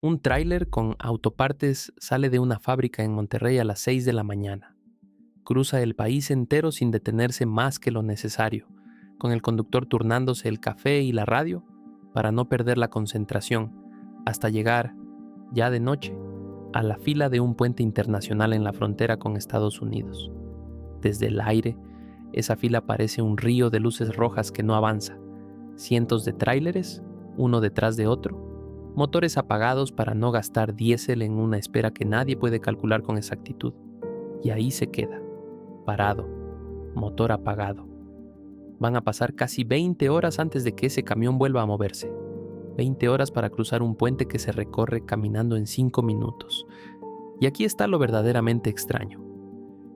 Un tráiler con autopartes sale de una fábrica en Monterrey a las 6 de la mañana. Cruza el país entero sin detenerse más que lo necesario, con el conductor turnándose el café y la radio para no perder la concentración, hasta llegar, ya de noche, a la fila de un puente internacional en la frontera con Estados Unidos. Desde el aire, esa fila parece un río de luces rojas que no avanza. Cientos de tráileres, uno detrás de otro, motores apagados para no gastar diésel en una espera que nadie puede calcular con exactitud. Y ahí se queda, parado, motor apagado. Van a pasar casi 20 horas antes de que ese camión vuelva a moverse. 20 horas para cruzar un puente que se recorre caminando en 5 minutos. Y aquí está lo verdaderamente extraño.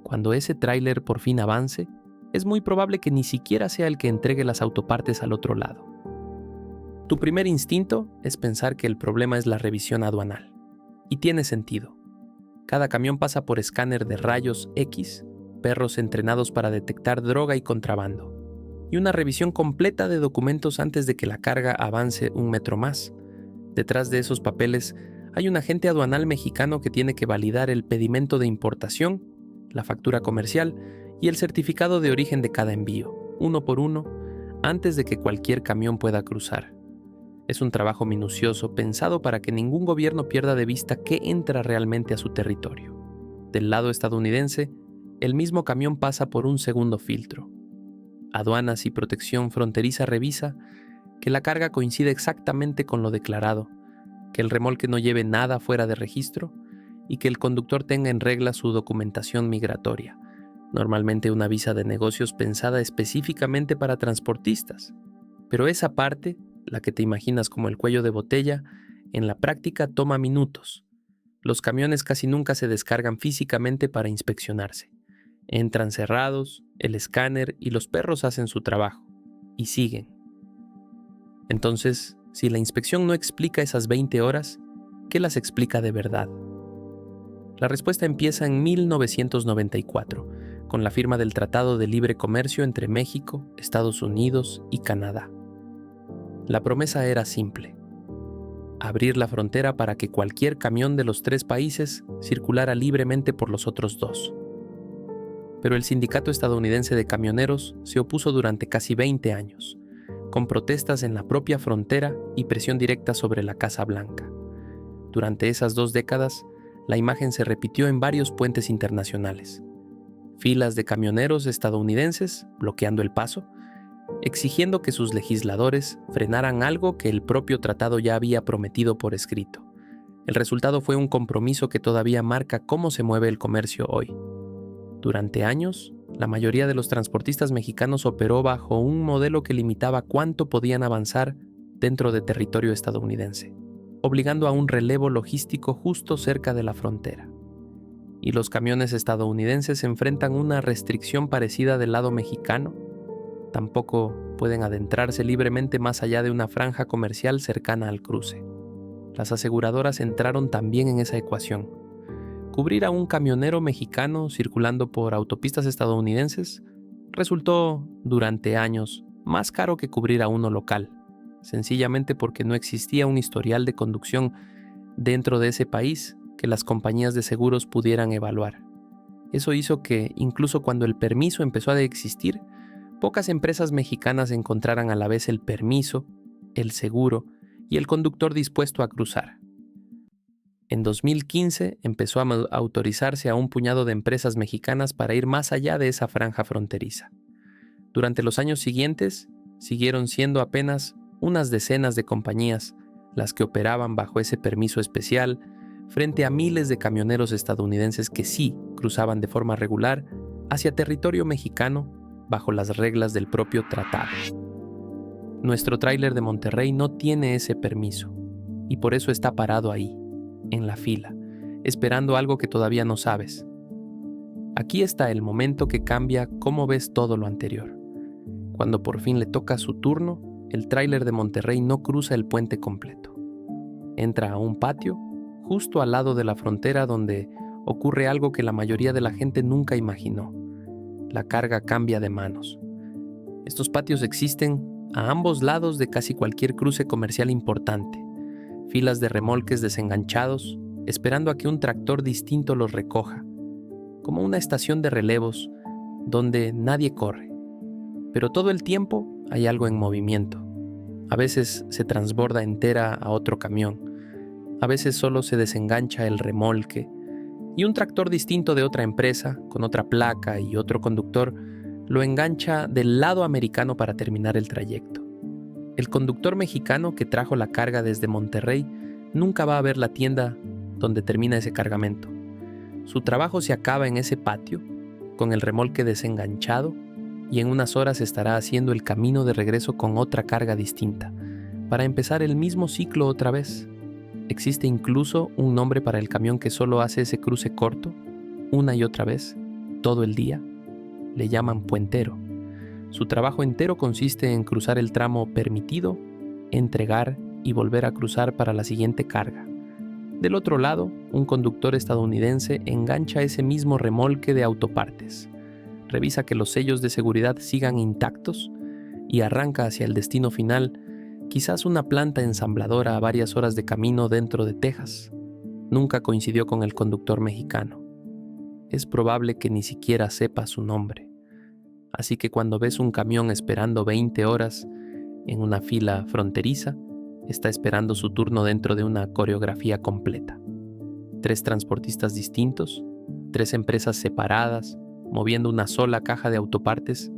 Cuando ese tráiler por fin avance, es muy probable que ni siquiera sea el que entregue las autopartes al otro lado. Tu primer instinto es pensar que el problema es la revisión aduanal. Y tiene sentido. Cada camión pasa por escáner de rayos X, perros entrenados para detectar droga y contrabando, y una revisión completa de documentos antes de que la carga avance un metro más. Detrás de esos papeles hay un agente aduanal mexicano que tiene que validar el pedimento de importación, la factura comercial y el certificado de origen de cada envío, uno por uno, antes de que cualquier camión pueda cruzar. Es un trabajo minucioso pensado para que ningún gobierno pierda de vista qué entra realmente a su territorio. Del lado estadounidense, el mismo camión pasa por un segundo filtro. Aduanas y Protección Fronteriza revisa que la carga coincide exactamente con lo declarado, que el remolque no lleve nada fuera de registro y que el conductor tenga en regla su documentación migratoria, normalmente una visa de negocios pensada específicamente para transportistas. Pero esa parte, la que te imaginas como el cuello de botella, en la práctica toma minutos. Los camiones casi nunca se descargan físicamente para inspeccionarse. Entran cerrados, el escáner y los perros hacen su trabajo. Y siguen. Entonces, si la inspección no explica esas 20 horas, ¿qué las explica de verdad? La respuesta empieza en 1994, con la firma del Tratado de Libre Comercio entre México, Estados Unidos y Canadá. La promesa era simple: abrir la frontera para que cualquier camión de los tres países circulara libremente por los otros dos. Pero el Sindicato Estadounidense de Camioneros se opuso durante casi 20 años, con protestas en la propia frontera y presión directa sobre la Casa Blanca. Durante esas 2 décadas, la imagen se repitió en varios puentes internacionales. Filas de camioneros estadounidenses bloqueando el paso, exigiendo que sus legisladores frenaran algo que el propio tratado ya había prometido por escrito. El resultado fue un compromiso que todavía marca cómo se mueve el comercio hoy. Durante años, la mayoría de los transportistas mexicanos operó bajo un modelo que limitaba cuánto podían avanzar dentro de territorio estadounidense, obligando a un relevo logístico justo cerca de la frontera. Y los camiones estadounidenses enfrentan una restricción parecida del lado mexicano. Tampoco pueden adentrarse libremente más allá de una franja comercial cercana al cruce. Las aseguradoras entraron también en esa ecuación. Cubrir a un camionero mexicano circulando por autopistas estadounidenses resultó, durante años, más caro que cubrir a uno local, sencillamente porque no existía un historial de conducción dentro de ese país que las compañías de seguros pudieran evaluar. Eso hizo que, incluso cuando el permiso empezó a existir, pocas empresas mexicanas encontraran a la vez el permiso, el seguro y el conductor dispuesto a cruzar. En 2015 empezó a autorizarse a un puñado de empresas mexicanas para ir más allá de esa franja fronteriza. Durante los años siguientes, siguieron siendo apenas unas decenas de compañías las que operaban bajo ese permiso especial frente a miles de camioneros estadounidenses que sí cruzaban de forma regular hacia territorio mexicano bajo las reglas del propio tratado. Nuestro tráiler de Monterrey no tiene ese permiso y por eso está parado ahí, en la fila, esperando algo que todavía no sabes. Aquí está el momento que cambia cómo ves todo lo anterior. Cuando por fin le toca su turno, el tráiler de Monterrey no cruza el puente completo. Entra a un patio, justo al lado de la frontera, donde ocurre algo que la mayoría de la gente nunca imaginó. La carga cambia de manos. Estos patios existen a ambos lados de casi cualquier cruce comercial importante. filas de remolques desenganchados, esperando a que un tractor distinto los recoja, como una estación de relevos donde nadie corre. Pero todo el tiempo hay algo en movimiento. A veces se transborda entera a otro camión, a veces solo se desengancha el remolque, y un tractor distinto de otra empresa, con otra placa y otro conductor, lo engancha del lado americano para terminar el trayecto. El conductor mexicano que trajo la carga desde Monterrey nunca va a ver la tienda donde termina ese cargamento. Su trabajo se acaba en ese patio, con el remolque desenganchado, y en unas horas estará haciendo el camino de regreso con otra carga distinta, para empezar el mismo ciclo otra vez. Existe incluso un nombre para el camión que solo hace ese cruce corto, una y otra vez, todo el día. Le llaman puentero. Su trabajo entero consiste en cruzar el tramo permitido, entregar y volver a cruzar para la siguiente carga. Del otro lado, un conductor estadounidense engancha ese mismo remolque de autopartes, revisa que los sellos de seguridad sigan intactos y arranca hacia el destino final, quizás una planta ensambladora a varias horas de camino dentro de Texas. Nunca coincidió con el conductor mexicano. Es probable que ni siquiera sepa su nombre. Así que cuando ves un camión esperando 20 horas en una fila fronteriza, está esperando su turno dentro de una coreografía completa. 3 transportistas distintos, 3 empresas separadas, moviendo una sola caja de autopartes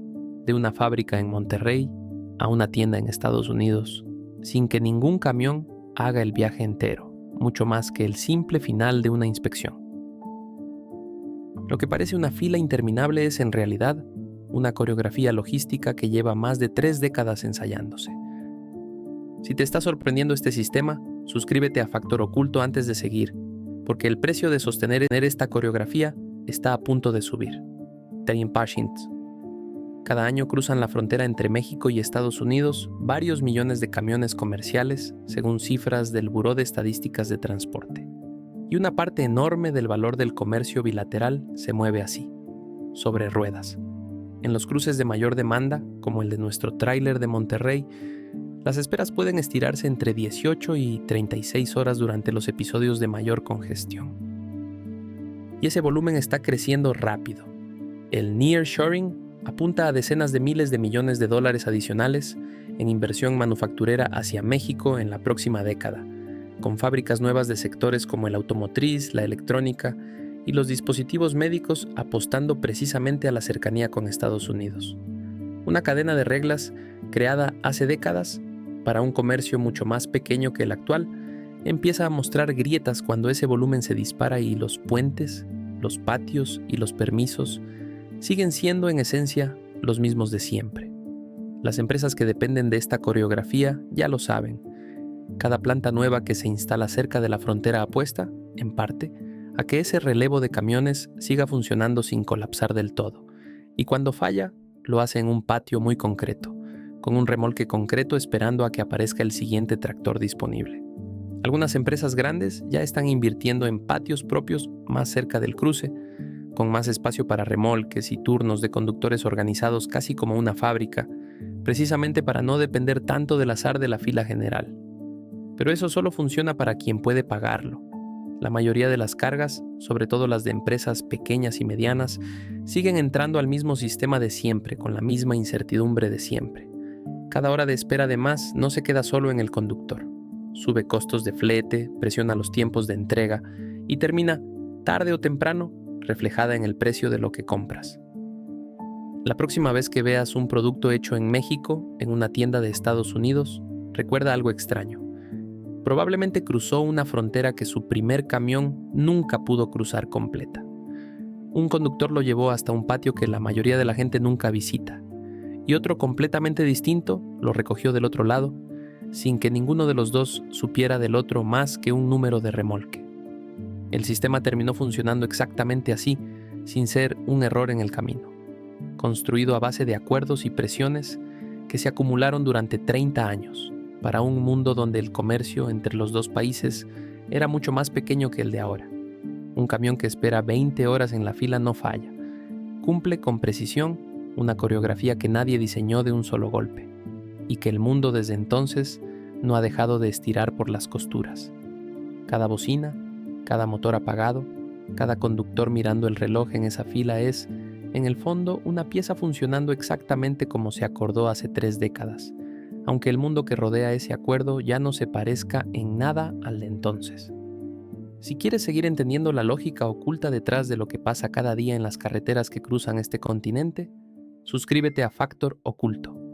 de una fábrica en Monterrey a una tienda en Estados Unidos, sin que ningún camión haga el viaje entero, mucho más que el simple final de una inspección. Lo que parece una fila interminable es en realidad una coreografía logística que lleva más de 3 décadas ensayándose. Si te está sorprendiendo este sistema, suscríbete a Factor Oculto antes de seguir, porque el precio de sostener esta coreografía está a punto de subir. Te impatientes. Cada año cruzan la frontera entre México y Estados Unidos varios millones de camiones comerciales, según cifras del Buró de Estadísticas de Transporte. Y una parte enorme del valor del comercio bilateral se mueve así, sobre ruedas. En los cruces de mayor demanda, como el de nuestro tráiler de Monterrey, las esperas pueden estirarse entre 18 y 36 horas durante los episodios de mayor congestión. Y ese volumen está creciendo rápido. El nearshoring apunta a decenas de miles de millones de dólares adicionales en inversión manufacturera hacia México en la próxima década, con fábricas nuevas de sectores como el automotriz, la electrónica y los dispositivos médicos apostando precisamente a la cercanía con Estados Unidos. Una cadena de reglas creada hace décadas para un comercio mucho más pequeño que el actual, empieza a mostrar grietas cuando ese volumen se dispara y los puentes, los patios y los permisos siguen siendo en esencia los mismos de siempre. Las empresas que dependen de esta coreografía ya lo saben. Cada planta nueva que se instala cerca de la frontera apuesta, en parte, a que ese relevo de camiones siga funcionando sin colapsar del todo. Y cuando falla, lo hace en un patio muy concreto, con un remolque concreto esperando a que aparezca el siguiente tractor disponible. Algunas empresas grandes ya están invirtiendo en patios propios más cerca del cruce, con más espacio para remolques y turnos de conductores organizados casi como una fábrica, precisamente para no depender tanto del azar de la fila general. Pero eso solo funciona para quien puede pagarlo. La mayoría de las cargas, sobre todo las de empresas pequeñas y medianas, siguen entrando al mismo sistema de siempre, con la misma incertidumbre de siempre. Cada hora de espera de más no se queda solo en el conductor. Sube costos de flete, presiona los tiempos de entrega y termina, tarde o temprano, reflejada en el precio de lo que compras. La próxima vez que veas un producto hecho en México, en una tienda de Estados Unidos, recuerda algo extraño. Probablemente cruzó una frontera que su primer camión nunca pudo cruzar completa. Un conductor lo llevó hasta un patio que la mayoría de la gente nunca visita, y otro completamente distinto lo recogió del otro lado, sin que ninguno de los dos supiera del otro más que un número de remolque. El sistema terminó funcionando exactamente así, sin ser un error en el camino, construido a base de acuerdos y presiones que se acumularon durante 30 años, para un mundo donde el comercio entre los dos países era mucho más pequeño que el de ahora. Un camión que espera 20 horas en la fila no falla. Cumple con precisión una coreografía que nadie diseñó de un solo golpe, y que el mundo desde entonces no ha dejado de estirar por las costuras. Cada bocina, cada motor apagado, cada conductor mirando el reloj en esa fila es, en el fondo, una pieza funcionando exactamente como se acordó hace 3 décadas, aunque el mundo que rodea ese acuerdo ya no se parezca en nada al de entonces. Si quieres seguir entendiendo la lógica oculta detrás de lo que pasa cada día en las carreteras que cruzan este continente, suscríbete a Factor Oculto.